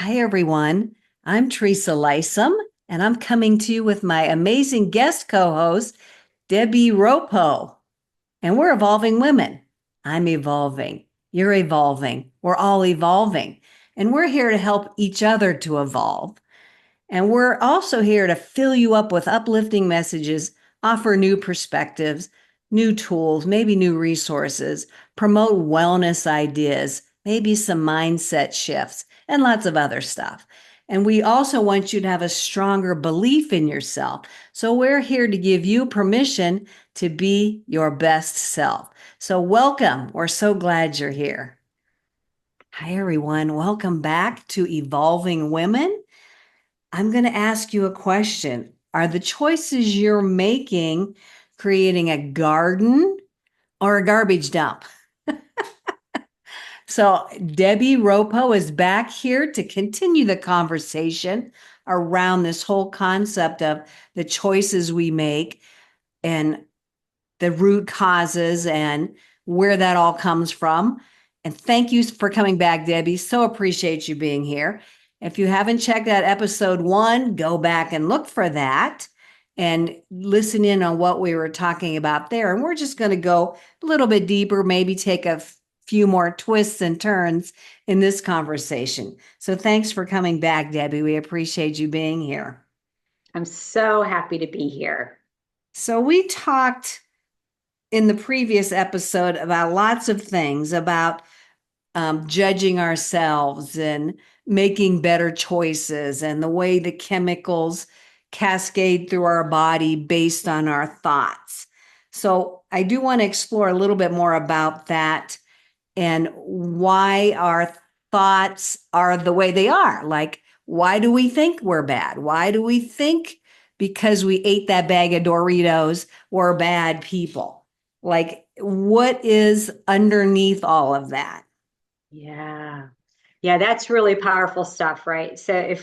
Hi, everyone. I'm Teresa Lisum, and I'm coming to you with my amazing guest co host, Debbie Roppo. And we're evolving women. I'm evolving. You're evolving. We're all evolving. And we're here to help each other to evolve. And we're also here to fill you up with uplifting messages, offer new perspectives, new tools, maybe new resources, promote wellness ideas, maybe some mindset shifts, and lots of other stuff. And we also want you to have a stronger belief in yourself. So we're here to give you permission to be your best self. So welcome. We're so glad you're here. Hi, everyone. Welcome back to Evolving Women. I'm going to ask you a question. Are the choices you're making creating a garden or a garbage dump? So, Debbie Roppo is back here to continue the conversation around this whole concept of the choices we make and the root causes and where that all comes from. And thank you for coming back, Debbie. So appreciate you being here. If you haven't checked out episode 1, go back and look for that and listen in on what we were talking about there. And we're just going to go a little bit deeper, maybe take a few more twists and turns in this conversation. So thanks for coming back, Debbie. We appreciate you being here. I'm so happy to be here. So we talked in the previous episode about lots of things about judging ourselves and making better choices and the way the chemicals cascade through our body based on our thoughts. So I do want to explore a little bit more about that and why our thoughts are the way they are. Like, why do we think we're bad? Why do we think because we ate that bag of Doritos, we're bad people? Like, what is underneath all of that? Yeah. Yeah, that's really powerful stuff, right? So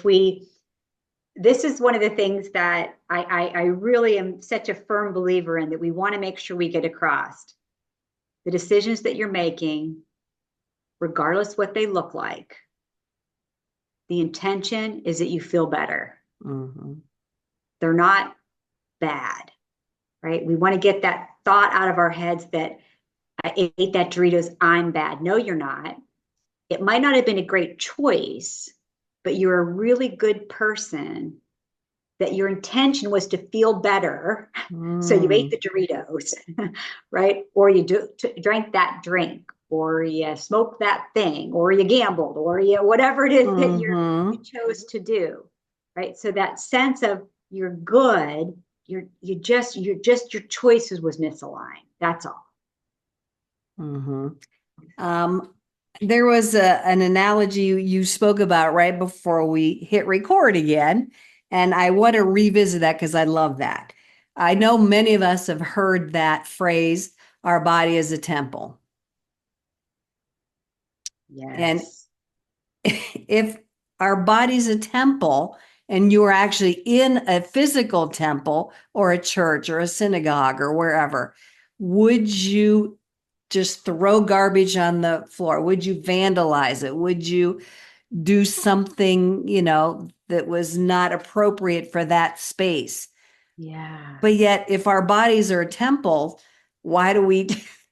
this is one of the things that I really am such a firm believer in, that we want to make sure we get across. The decisions that you're making, regardless what they look like, the intention is that you feel better. Mhm. They're not bad, right? We want to get that thought out of our heads that I ate that Doritos, I'm bad. No, you're not. It might not have been a great choice, but you're a really good person, that your intention was to feel better. So you ate Mm. the Doritos, right? Or you drank that drink, or you smoked that thing, or you gambled, or you whatever it is that you Mhm. chose to do, right? So that sense of you're good, your choices was misaligned. That's all. Mhm. Um, there was an analogy you spoke about right before we hit record again, and I want to revisit that because I love that. I know many of us have heard that phrase, our body is a temple. And Yes. if our body's a temple and you are actually in a physical temple or a church or a synagogue or wherever, would you just throw garbage on the floor? Would you vandalize it? Would you do something, that was not appropriate for that space? Yeah. But yet, if our bodies are a temple, why do we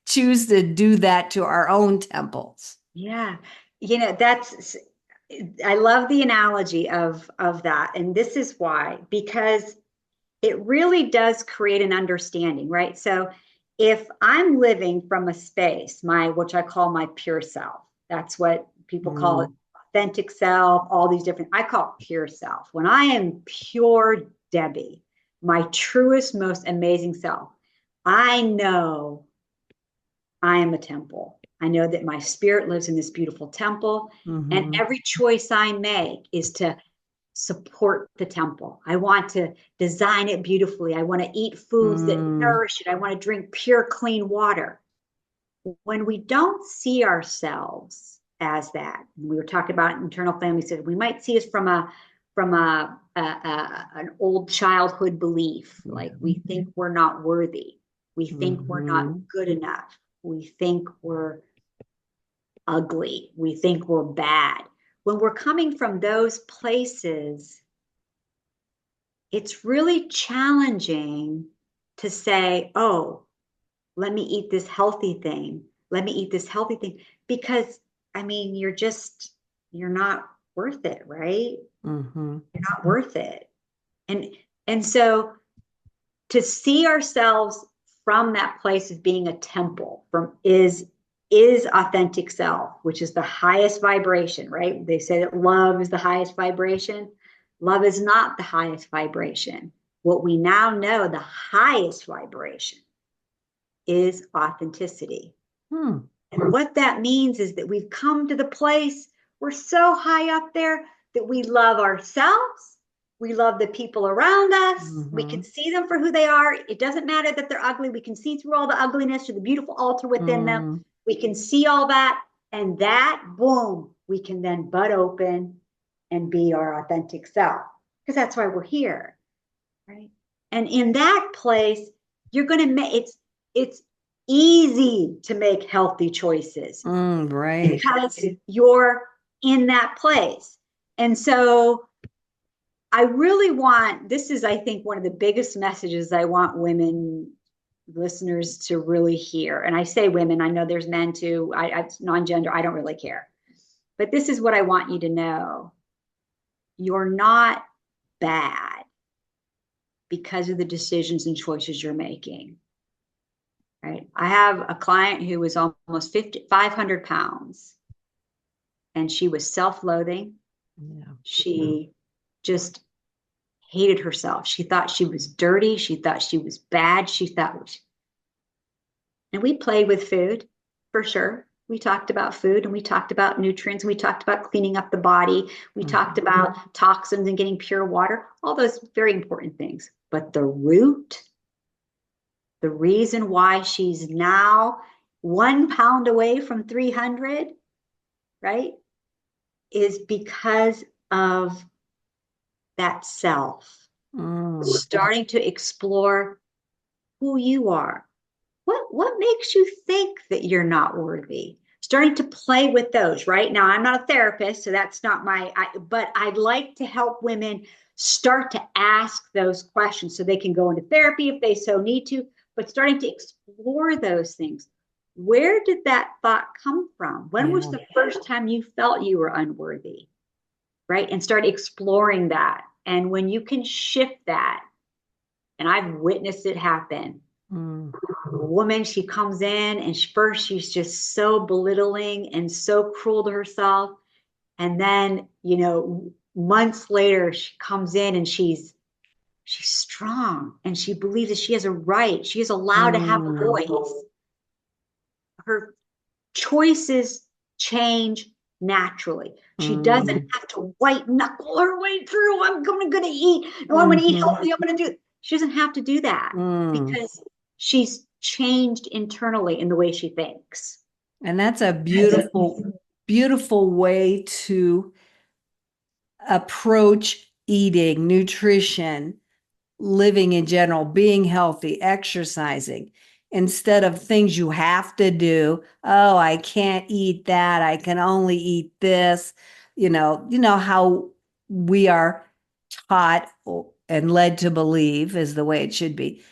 choose to do that to our own temples? Yeah. That's I love the analogy of that. And this is why, because it really does create an understanding, right? So if I'm living from a space, which I call my pure self, that's what people call it, Mm, authentic self, all these different, I call it pure self. When I am pure Debbie, my truest, most amazing self, I know I am a temple. I know that my spirit lives in this beautiful temple, and mhm, every choice I make is to support the temple. I want to design it beautifully. I want to eat foods that mm, nourish it. I want to drink pure, clean water. When we don't see ourselves as that, we were talking about internal family system, we might see us from an old childhood belief, like yeah, we think we're not worthy, we think we're not mhm, good enough, we think we're ugly, we think we're bad. when we're coming from those places, it's really challenging to say, oh, let me eat this healthy thing. Let me eat this healthy thing. Because, I mean, you're not worth it, right? Mm-hmm. You're not worth it. And so to see ourselves from that place of being a temple, from is authentic self, which is the highest vibration, right? They say that love is the highest vibration. Love is not the highest vibration. What we now know, the highest vibration is authenticity. Hmm. And what that means is that we've come to the place, we're so high up there that we love ourselves. We love the people around us. We Mm-hmm. can see them for who they are. It doesn't matter that they're ugly. We can see through all the ugliness to the beautiful altar within them. Mm. We can see all that. And that, boom, we can then bud open and be our authentic self. Because that's why we're here. Right. And in that place, you're going to make it's easy to make healthy choices Right. because you're in that place. And so I really want, this is, I think, one of the biggest messages I want women listeners to really hear. And I say women, I know there's men too. I non-gender, I don't really care. But this is what I want you to know. You're not bad because of the decisions and choices you're making. Right? I have a client who was almost 500 pounds and she was self-loathing. Yeah. She just hated herself. She thought she was dirty. She thought she was bad. She thought, and we played with food for sure. We talked about food and we talked about nutrients. And we talked about cleaning up the body. We talked about toxins and getting pure water, all those very important things. But the root, the reason why she's now 1 pound away from 300, right, is because of that self. Mm. Starting to explore who you are. What makes you think that you're not worthy? Starting to play with those, right? Now, I'm not a therapist, so that's not but I'd like to help women start to ask those questions so they can go into therapy if they so need to, but starting to explore those things. Where did that thought come from? When was Yeah. the first time you felt you were unworthy, right? And start exploring that. And when you can shift that, and I've witnessed it happen. Mm. A woman, she comes in and first she's just so belittling and so cruel to herself. And then, months later, she comes in and she's strong and she believes that she has a right. She is allowed to have a Mm. voice. Her choices change naturally. She doesn't Mm. have to white knuckle her way through. I'm gonna eat. No, I'm gonna eat Mm-hmm. healthy. I'm gonna do. She doesn't have to do that Mm. because she's changed internally in the way she thinks. And that's a beautiful, beautiful way to approach eating, nutrition, living in general, being healthy, exercising, instead of things you have to do. Oh, I can't eat that. I can only eat this. You know how we are taught and led to believe is the way it should be.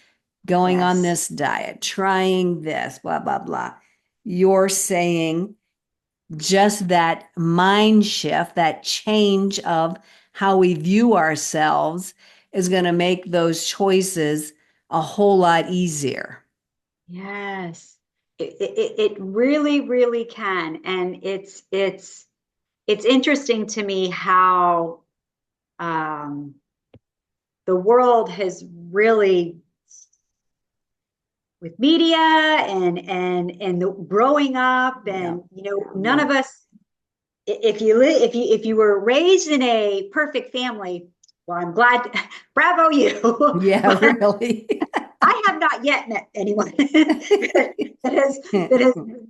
Going on Yes. this diet, trying this, blah, blah, blah. You're saying just that mind shift, that change of how we view ourselves is going to make those choices a whole lot easier. Yes. It really, really can. And it's interesting to me how um, the world has really, with media and the growing up, Yeah. and none of us, if you were raised in a perfect family, well, I'm glad. Bravo you. Yeah, But really. I have not yet met anyone that has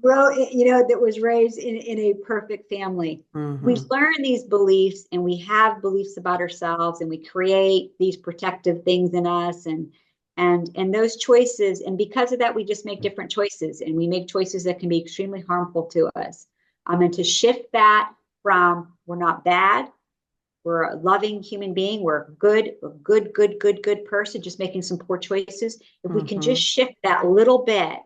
grown, that was raised in a perfect family. We Hmm. learn these beliefs and we have beliefs about ourselves and we create these protective things in us and those choices. And because of that, we just make different choices and we make choices that can be extremely harmful to us. And to shift that from we're not bad, we're a loving human being, we're a good person, just making some poor choices. If we can just Mm-hmm. shift that little bit,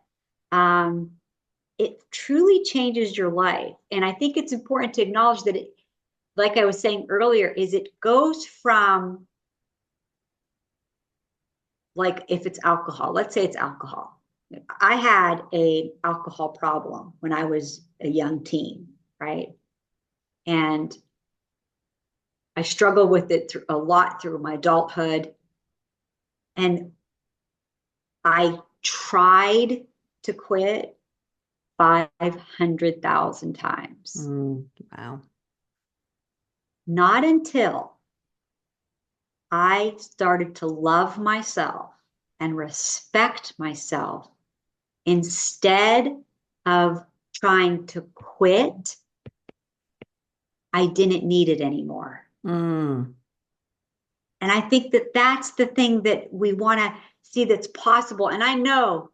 it truly changes your life. And I think it's important to acknowledge that it, like I was saying earlier, is it goes from, like, if it's alcohol, let's say it's alcohol. I had a alcohol problem when I was a young teen, right? And I struggled with it a lot through my adulthood. And I tried to quit 500,000 times. Wow. Not until I started to love myself and respect myself instead of trying to quit, I didn't need it anymore. Mm. And I think that that's the thing that we want to see that's possible. And I know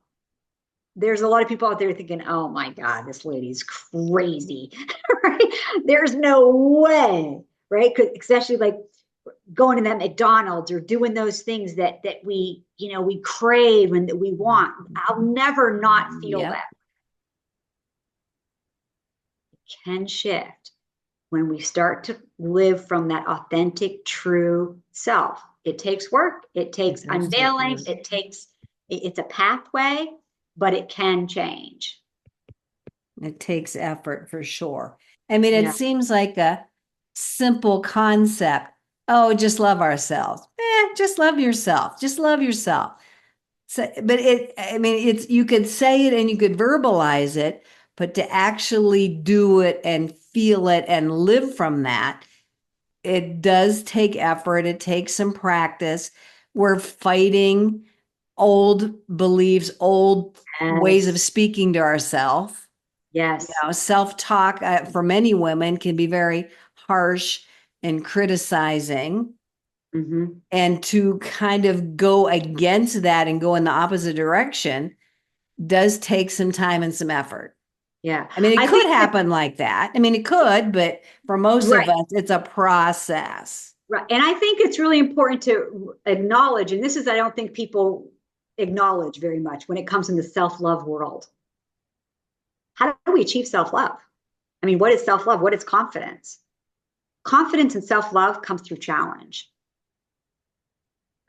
there's a lot of people out there thinking, oh my God, this lady's crazy, right? There's no way, right? Especially like going to that McDonald's or doing those things that we, we crave and that we want. I'll never not feel Yep. that. It can shift when we start to live from that authentic, true self. It takes work, it It takes does take unveiling, work. it's a pathway, but it can change. It takes effort for sure. I mean, it Yeah. seems like a simple concept. Oh, just love ourselves. Just love yourself. Just love yourself. So, but I mean, you could say it and you could verbalize it, but to actually do it and feel it and live from that, it does take effort. It takes some practice. We're fighting old beliefs, old ways of Yes. speaking to ourselves. Yes. Self-talk for many women can be very harsh and criticizing. Mm-hmm. And to kind of go against that and go in the opposite direction does take some time and some effort. Yeah. I mean, it I could think that, happen like that. I mean, it could, but for most of right. us, it's a process. Right. And I think it's really important to acknowledge, and this is, I don't think people acknowledge very much when it comes in the self-love world. How do we achieve self-love? I mean, what is self-love? What is confidence? Confidence and self-love comes through challenge,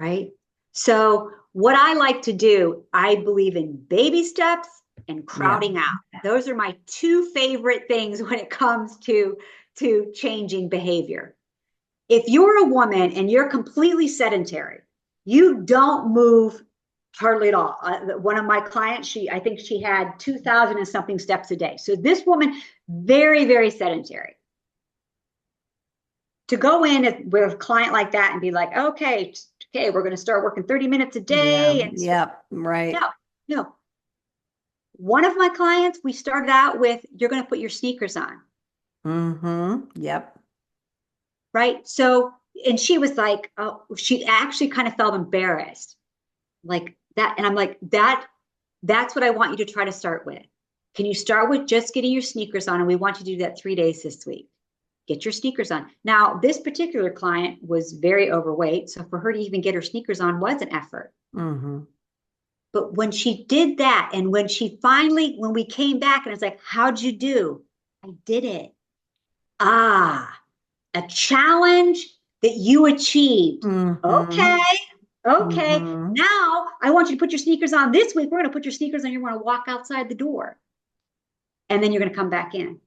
right? So what I like to do, I believe in baby steps and Yeah. crowding out. Those are my two favorite things when it comes to changing behavior. If you're a woman and you're completely sedentary, you don't move hardly at all. One of my clients, I think she had 2,000 and something steps a day. So this woman, very, very sedentary. To go in with a client like that and be like, okay, we're going to start working 30 minutes a Yeah. day. And Yep. no, Right. no. One of my clients, we started out with, you're going to put your sneakers on. Mm-hmm. Yep. Right. So, and she was like, oh, she actually kind of felt embarrassed like that. And I'm like, that's what I want you to try to start with. Can you start with just getting your sneakers on? And we want you to do that 3 days this week. Get your sneakers on. Now, this particular client was very overweight. So for her to even get her sneakers on was an effort. Mm-hmm. But when she did that, and when we came back and it's like, how'd you do? I did it. Ah, a challenge that you achieved. Mm-hmm. Okay. Okay. Mm-hmm. Now I want you to put your sneakers on this week. We're going to put your sneakers on. You're going to walk outside the door and then you're going to come back in.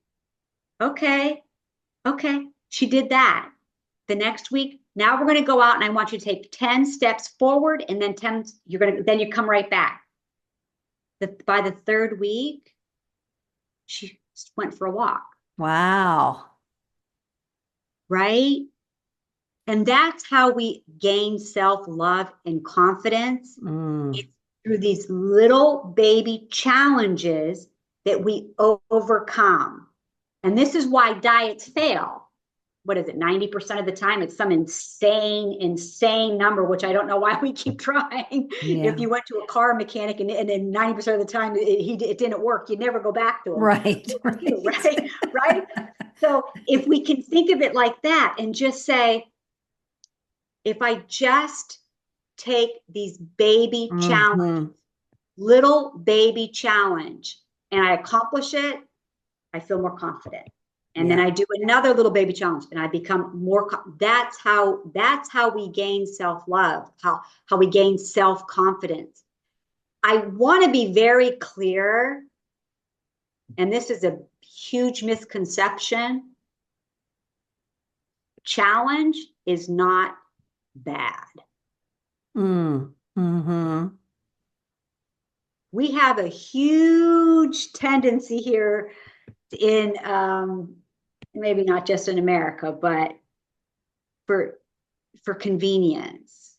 Okay. Okay. She did that. The next week, now we're going to go out and I want you to take 10 steps forward and then 10, then you come right back. By the third week, she went for a walk, Wow. right? And that's how we gain self-love and confidence. Mm. It's through these little baby challenges that we overcome. And this is why diets fail. What is it? 90% of the time, it's some insane number, which I don't know why we keep trying. If Yeah. you went to a car mechanic and then 90% of the time it didn't work, you never go back to him. Right. Right. Right. Right. So if we can think of it like that and just say, if I just take these baby challenges, Mm-hmm. little baby challenge, and I accomplish it, I feel more confident. And then Yeah. I do another little baby challenge and I become more, that's how we gain self-love, how we gain self-confidence. I want to be very clear, and this is a huge misconception. Challenge is not bad. Mm-hmm. We have a huge tendency here in maybe not just in America, but for convenience.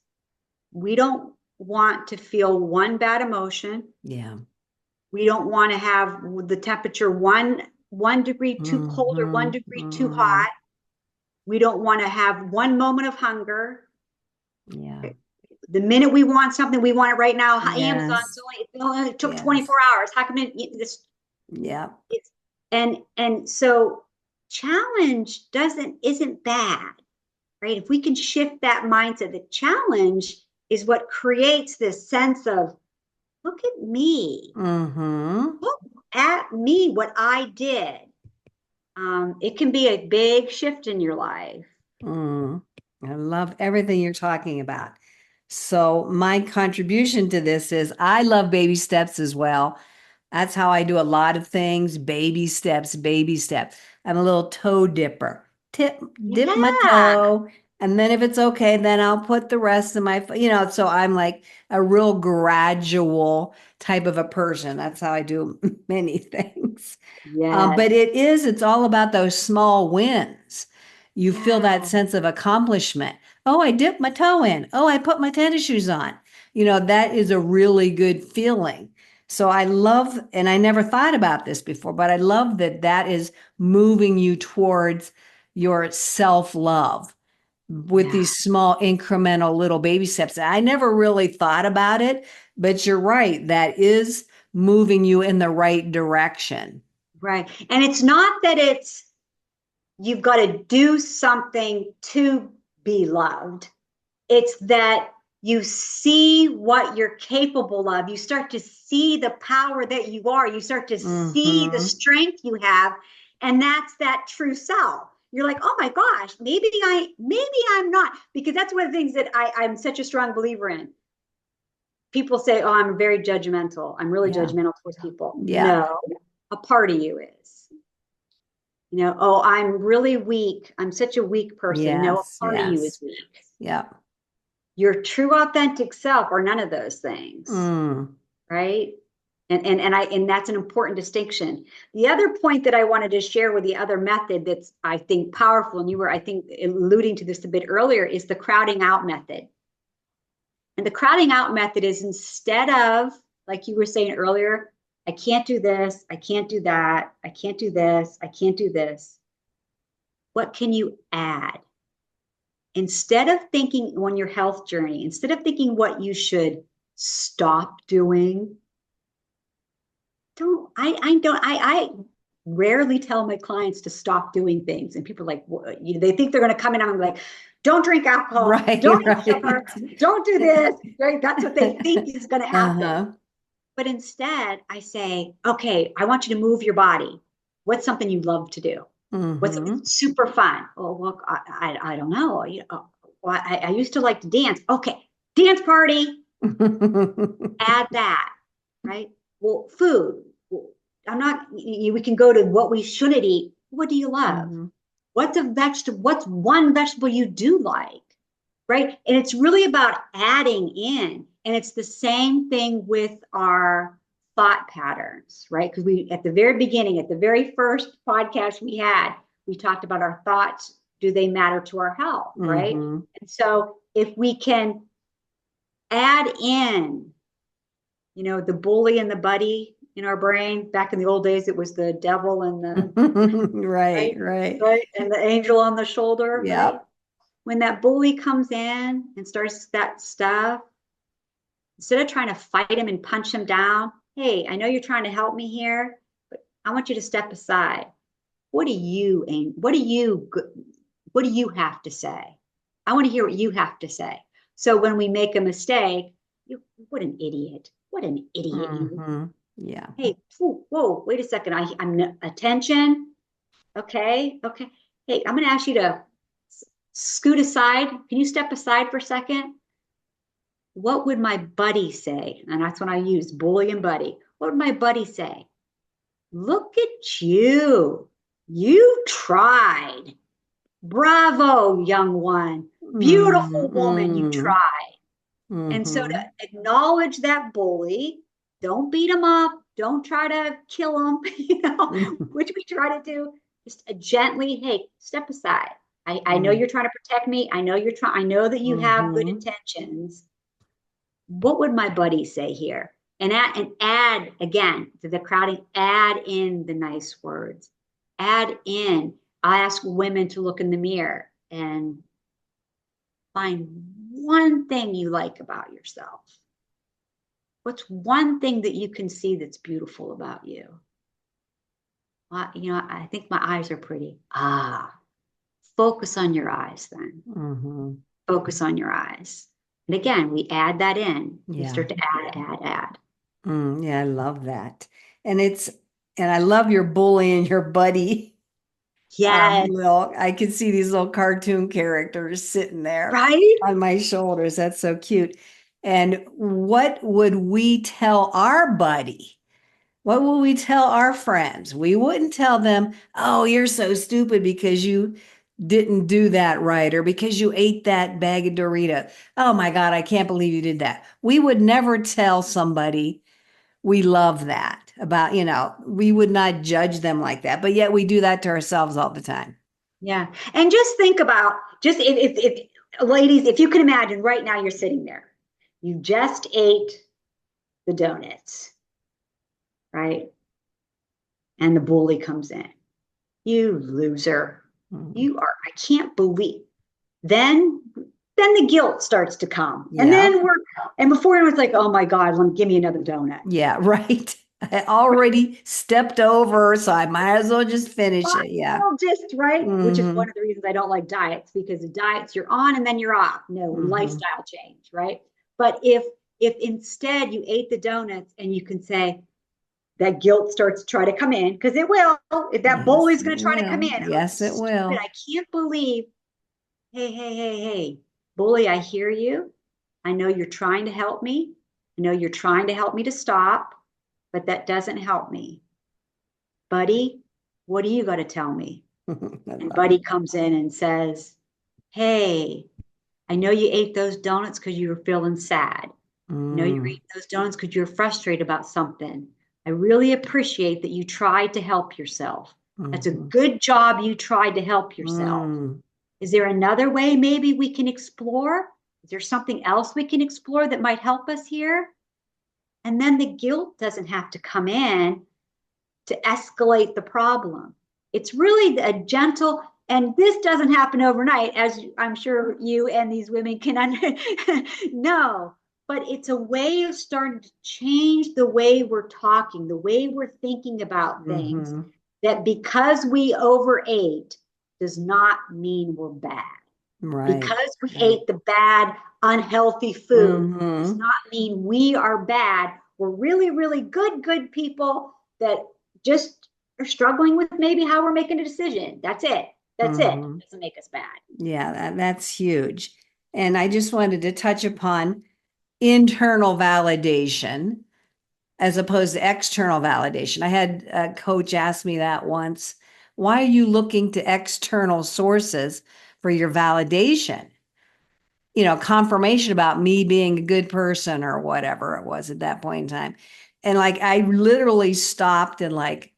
We don't want to feel one bad emotion. Yeah. We don't want to have the temperature one degree too cold or Mm-hmm. 1 degree too Mm-hmm. hot. We don't want to have one moment of hunger. Yeah. The minute we want something, we want it right now. Yes. It only took Yes. 24 hours. How come this? Yeah. It's, and so challenge isn't bad, right? If we can shift that mindset, the challenge is what creates this sense of, look at me, Mm-hmm. look at me, what I did. It can be a big shift in your life. Mm. I love everything you're talking about. So my contribution to this is I love baby steps as well. That's how I do a lot of things. Baby steps, baby steps. I'm a little toe dipper. Dip my Yeah, toe. And then if it's okay, then I'll put the rest of my, so I'm like a real gradual type of a person. That's how I do many things. But yes, it's all about those small wins. You feel that yeah, sense of accomplishment. Oh, I dipped my toe in. Oh, I put my tennis shoes on. That is a really good feeling. So I love, and I never thought about this before, but I love that that is moving you towards your self-love with yeah, these small incremental little baby steps. I never really thought about it, but you're right. That is moving you in the right direction. right. And it's not that you've got to do something to be loved. It's that you see what you're capable of. You start to see the power that you are. You start to see the Mm-hmm. strength you have. And that's that true self. You're like, oh my gosh, maybe I'm not, because that's one of the things that I'm such a strong believer in. People say, oh, I'm very judgmental. I'm really Yeah. judgmental towards people. Yeah. No, a part of you is. Oh, I'm really weak. I'm such a weak person. No, a Yes. part of you is Yes. weak. Yeah. Your true authentic self are none of those things, Mm. right? And that's an important distinction. The other point that I wanted to share with the other method that's, I think, powerful, and you were, I think, alluding to this a bit earlier, is the crowding out method. And the crowding out method is, instead of, like you were saying earlier, I can't do this, I can't do that, I can't do this, I can't do this. What can you add? Instead of thinking on your health journey, instead of thinking what you should stop doing, I rarely tell my clients to stop doing things. And people are like, they think they're going to come in and I'm like, don't drink alcohol, Right. don't eat sugar, Right. don't do this, right? That's what they think is going to happen. Uh-huh. But instead, I say, okay, I want you to move your body. What's something you love to do? What's something Mm-hmm. super fun? Oh, well, I don't know. Well, I used to like to dance. Okay, dance party, add that, right? Well, food. Well, I'm not, we can go to what we shouldn't eat. What do you love? Mm-hmm. What's a vegetable? What's one vegetable you do like? Right. And it's really about adding in. And it's the same thing with our thought patterns, right? Because at the very beginning, at the very first podcast we talked about our thoughts. Do they matter to our health? Right. Mm-hmm. And so if we can add in, the bully and the buddy in our brain. Back in the old days, it was the devil and the Right, right, right. right, and the angel on the shoulder, right? Yep. When that bully comes in and starts that stuff, instead of trying to fight him and punch him down, hey, I know you're trying to help me here, but I want you to step aside. What do you aim? What do you have to say? I want to hear what you have to say. So when we make a mistake, you, what an idiot. What an idiot you. Mm-hmm. Yeah. Hey, whoa, wait a second. I'm attention. Okay, okay. Hey, I'm going to ask you to scoot aside. Can you step aside for a second? What would my buddy say? And that's when I use bully and buddy. What would my buddy say? Look at you. You tried. Bravo, young one. Beautiful woman, you Mm-hmm. tried. And so to Mm-hmm. acknowledge that bully, don't beat him up, don't try to kill him, which we try to do. Just gently, hey, step aside. I know Mm-hmm. you're trying to protect me. I know that you have good Mm-hmm. intentions. What would my buddy say here? And add again to the crowding, add in the nice words. Add in. I ask women to look in the mirror and find one thing you like about yourself. What's one thing that you can see that's beautiful about you? I think my eyes are pretty. Focus on your eyes then. Mm-hmm. Focus on your eyes. And again, we add that in. We Yeah. start to add. Yeah, I love that. And and I love your bully and your buddy. Yes, I can see these little cartoon characters sitting there right? on my shoulders. That's so cute. And what would we tell our buddy? What will we tell our friends? We wouldn't tell them, oh, you're so stupid because you didn't do that right or because you ate that bag of Doritos. Oh my God, I can't believe you did that. We would never tell somebody we love that about, we would not judge them like that. But yet we do that to ourselves all the time. Yeah. And just think about just if ladies, if you can imagine right now you're sitting there. You just ate the donuts, right? And the bully comes in. You loser. Mhm. You are, I can't believe. Then the guilt starts to come. And Yeah. then and before anyone's like, oh my God, give me another donut. Yeah, right. I already stepped over, so I might as well just finish it. Yeah. Well, just right, which is Hmm. one of the reasons I don't like diets because the diets you're on and then you're off. No Hmm. lifestyle change, right? But if instead you ate the donuts and you can say that guilt starts to try to come in because it will, if that Yes, bully's it going to try to come will. in. Oh, Yes, it stupid! I will. can't believe. Hey, bully! I hear you. I know you're trying to help me. I know you're trying to help me to stop, but that doesn't help me, buddy. What do you got to tell me? I And love Buddy comes in and says, hey, I know you ate those donuts because you were feeling sad. it. I know you were eating those donuts because you were frustrated about something. I really appreciate that you tried to help yourself. That's a Mm-hmm. good job you tried to help yourself. Mm. Is there another way maybe we can explore? Is there something else we can explore that might help us here? And then the guilt doesn't have to come in to escalate the problem. It's really a gentle, and this doesn't happen overnight, as I'm sure you and these women can know, but it's a way of starting to change the way we're talking, the way we're thinking about things, Mm-hmm. that because we overate does not mean we're bad. Right. Because we Right. ate the bad, unhealthy food does Mm-hmm. not mean we are bad. We're really, really good people that just are struggling with maybe how we're making a decision. That's it. That's it. Mm-hmm. It doesn't make us bad. Yeah, that's huge. And I just wanted to touch upon internal validation as opposed to external validation. I had a coach ask me that once. Why are you looking to external sources for your validation? Confirmation about me being a good person or whatever it was at that point in time. And like I literally stopped and like,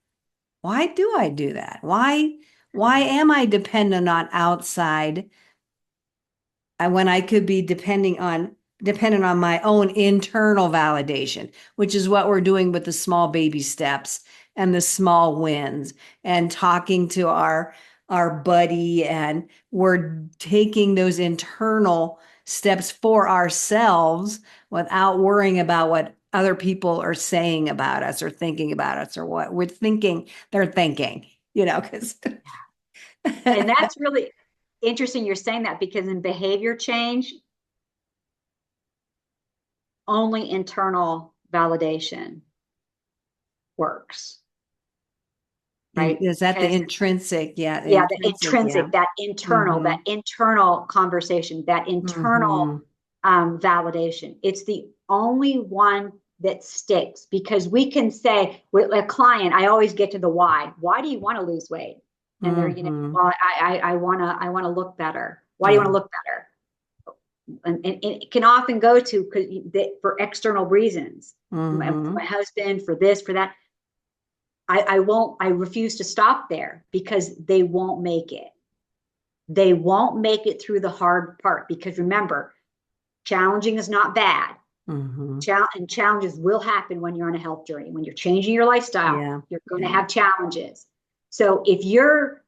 why do I do that? Why am I dependent on outside when I could be dependent on my own internal validation, which is what we're doing with the small baby steps and the small wins and talking to our buddy, and we're taking those internal steps for ourselves without worrying about what other people are saying about us or thinking about us or what we're thinking they're thinking. because And that's really interesting you're saying that, because in behavior change, only internal validation works, right? is that the Because intrinsic? Yeah, the yeah, the intrinsic. Yeah. intrinsic, Mm-hmm. that internal conversation, that internal Mm-hmm. validation. It's the only one that sticks, because we can say with a client, I always get to the why. Why do you want to lose weight? And they're, Mm-hmm. well, I want to look better. Why do you Yeah. want to look better? And it can often go to for external reasons. For Mm-hmm. my husband, for this, for that. I refuse to stop there, because they won't make it. They won't make it through the hard part, because remember, challenging is not bad. Mm-hmm. And challenges will happen when you're on a health journey. When you're changing your lifestyle, Yeah. you're going to Yeah. have challenges. So if your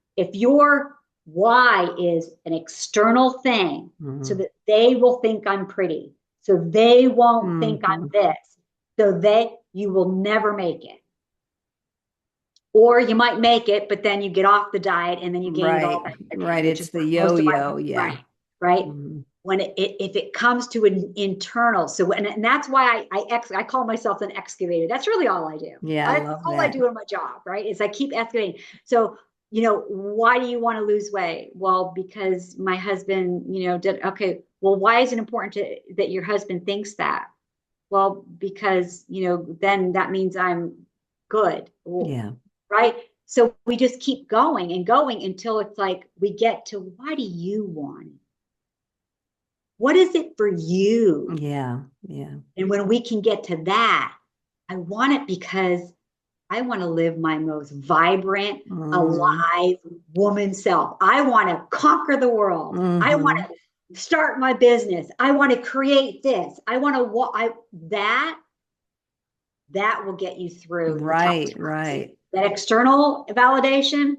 why is an external thing, so Mm-hmm. that they will think I'm pretty, so they won't think I'm Mm-hmm. this, so you will never make it. Or you might make it, but then you get off the diet and then you gain it all Right. back Right. again, which It's is the what most of yo-yo. Yeah. right, right. Mm-hmm. When if it comes to an internal, and that's why I call myself an excavator. That's really all I do. Yeah, I That's love all I that. do in my job, right? Is I keep excavating. So, why do you want to lose weight? Well, because my husband, did okay. Well, why is it important that your husband thinks that? Well, because, then that means I'm good. Well, Yeah. right? So we just keep going and going until it's like we get to, why do you want it? What is it for you? Yeah. Yeah. And when we can get to that, I want it because I want to live my most vibrant, Mm-hmm. alive woman self. I want to conquer the world. I want Mm-hmm. to start my business. I want to create this. I want to that will get you through the Right. toughest part. See, Right. that external validation,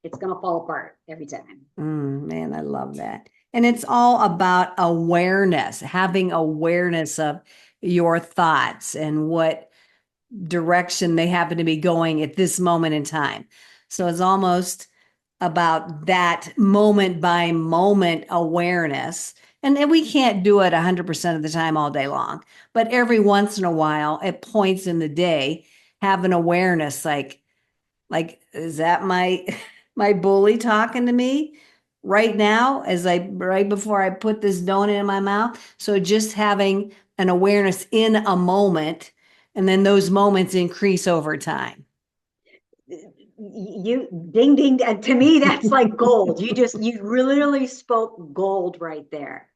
it's going to fall apart every time. Man, I love that. And it's all about awareness, having awareness of your thoughts and what direction they happen to be going at this moment in time. So it's almost about that moment by moment awareness. And we can't do it 100% of the time all day long, but every once in a while, at points in the day, have an awareness like, is that my my bully talking to me right now as I right before I put this donut in my mouth? So just having an awareness in a moment, and then those moments increase over time. You ding ding, and to me that's like gold. You literally spoke gold right there.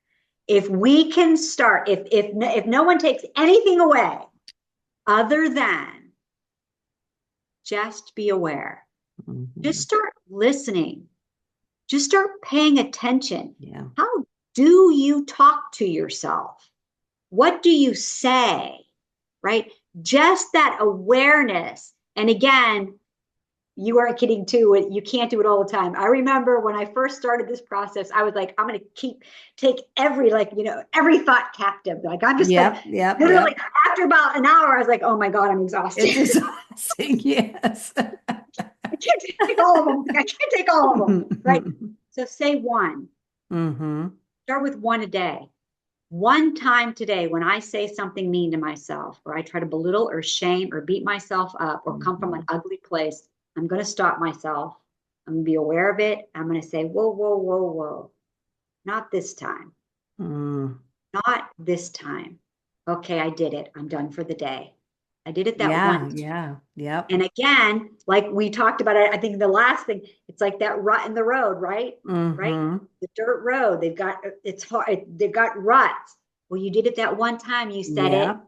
If we can start, if no one takes anything away other than just be aware, just Mhm. start listening, just start paying attention. Yeah. How do you talk to yourself? What do you say? Right? Just that awareness. And again, you aren't kidding too. You can't do it all the time. I remember when I first started this process, I was like, I'm going to take every thought captive. Like, I'm just like, Yep. Yep. literally Yep. after about an hour, I was like, oh my God, I'm It's exhausted. exhausting. Yes. I can't take all of them. I can't take all of them. Right. So say one, Mm-hmm. start with one a day. One time today, when I say something mean to myself, or I try to belittle or shame or beat myself up or come from an Mm-hmm. ugly place, I'm going to stop myself. I'm going to be aware of it. I'm going to say, whoa, whoa, whoa, whoa. Not this time. Mm. Not this time. Okay, I did it. I'm done for the day. I did it that one Yeah. time. Yeah. Yep. And again, like we talked about it, I think the last thing, it's like that rut in the road, right? Right? Mm-hmm. The dirt road. It's hard. They've got ruts. Well, you did it that one time. You said it. Yep.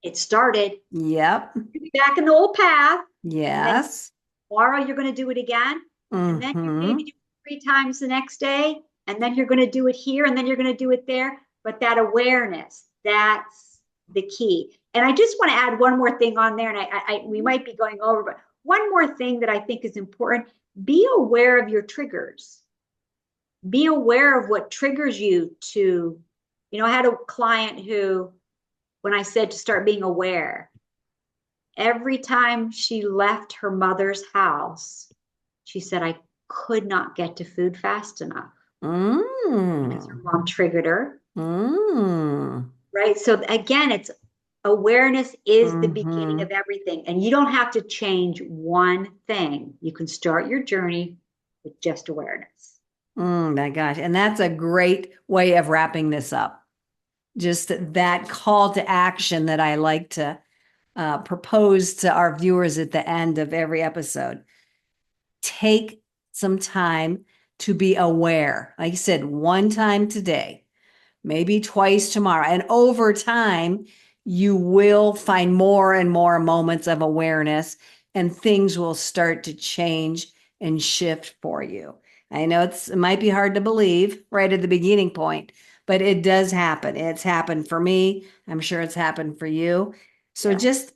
It started. Yep. You'll be back in the old path. And then Yes. tomorrow you're going to do it again. And then you're maybe Mm-hmm. do it 3 times the next day. And then you're going to do it here. And then you're going to do it there. But that awareness, that's the key. And I just want to add one more thing on there. And we might be going over, but one more thing that I think is important, be aware of your triggers. Be aware of what triggers you to, I had a client who, when I said to start being aware, every time she left her mother's house, She said, I could not get to food fast enough because her Mm. mom triggered her. Mm. Right. So again, it's awareness is the beginning Mm-hmm. of everything. And you don't have to change one thing. You can start your journey with just awareness. My gosh. And that's a great way of wrapping this up. Just that call to action that I like to propose to our viewers at the end of every episode. Take some time to be aware. Like you said, one time today, maybe twice tomorrow. And over time, you will find more and more moments of awareness, and things will start to change and shift for you. I know it might be hard to believe right at the beginning point, but it does happen. It's happened for me. I'm sure it's happened for you. So Yeah. just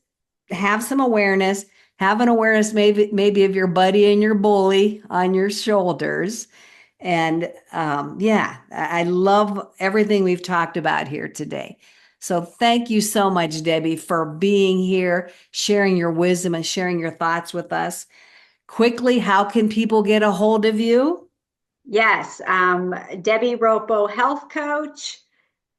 have some awareness, have an awareness maybe of your buddy and your bully on your shoulders, and yeah, I love everything we've talked about here today. So thank you so much, Debbie, for being here, sharing your wisdom and sharing your thoughts with us. Quickly, how can people get a hold of you? Yes. Debbie Roppo, health coach.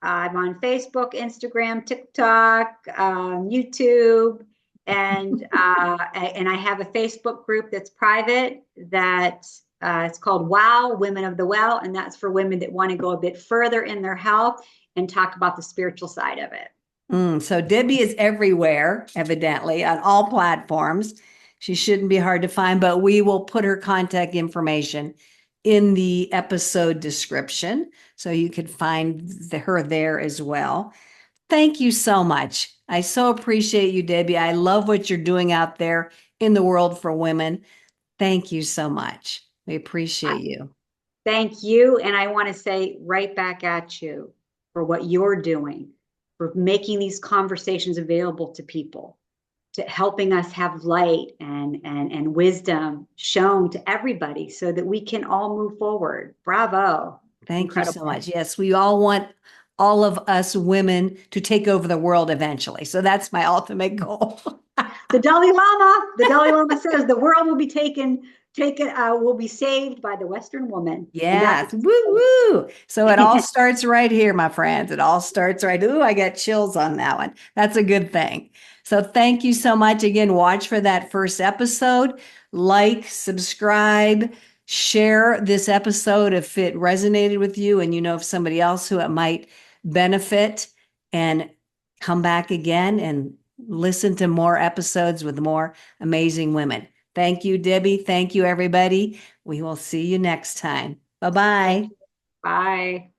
I'm on Facebook, Instagram, TikTok, YouTube, and I have a Facebook group that's private that it's called Wow Women of the Well, and that's for women that want to go a bit further in their health and talk about the spiritual side of it. So Debbie is everywhere, evidently, on all platforms. She shouldn't be hard to find, but we will put her contact information in the episode description so you can find her there as well. Thank you so much. I so appreciate you, Debbie. I love what you're doing out there in the world for women. Thank you so much. We appreciate you. Thank you. And I want to say right back at you for what you're doing, for making these conversations available to people, to helping us have light and wisdom shown to everybody so that we can all move forward. Bravo. Thank you so Incredible. much. Yes, we all want all of us women to take over the world eventually. So that's my ultimate goal. The Dalai Lama says the world will be will be saved by the Western woman. And that's Yes. Woo woo. So it all starts right here, my friends. It all starts right. Ooh, I got chills on that one. That's a good thing. So thank you so much. Again, watch for that first episode. Like, subscribe, share this episode if it resonated with you and you know of somebody else who it might benefit, and come back again and listen to more episodes with more amazing women. Thank you, Debbie. Thank you, everybody. We will see you next time. Bye Thank bye. you. Bye.